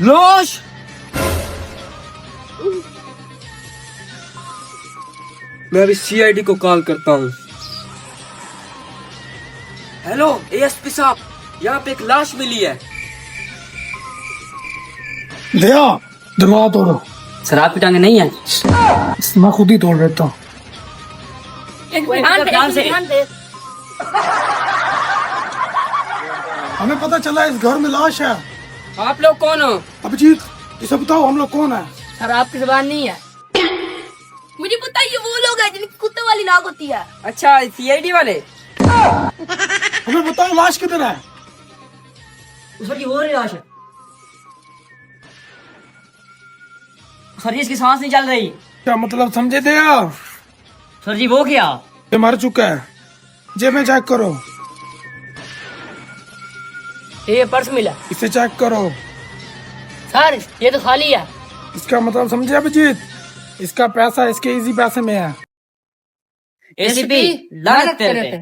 लाश। मैं अभी सीआईडी को कॉल करता हूँ। हेलो एएसपी साहब, यहाँ पे एक लाश मिली है। दया, दरवाजा तोड़ो। शराब की टांगे नहीं है। मैं खुद ही तोड़ देता हूँ। ध्यान से। हमें पता चला इस घर में लाश है। आप लोग कौन हो? अभिजीत, इसे बताओ हम लोग कौन है। सर आपकी जुबान नहीं है। मुझे पता है ये वो लोग हैं जिनकी कुत्ते वाली नाक होती है। अच्छा सीआईडी वाले। हमें बताओ लाश किधर है। सर ये हो रही लाश है। सर जी इसकी सांस नहीं चल रही। क्या मतलब समझे दया? सर जी वो क्या? ये मर चुका है। जेब में चेक करो। ये पर्स मिला। इसे चेक करो। सर ये तो खाली है। इसका मतलब समझे अभिजीत? इसका पैसा इसके इजी पैसे में है। एसीपी लानत तेरे पे।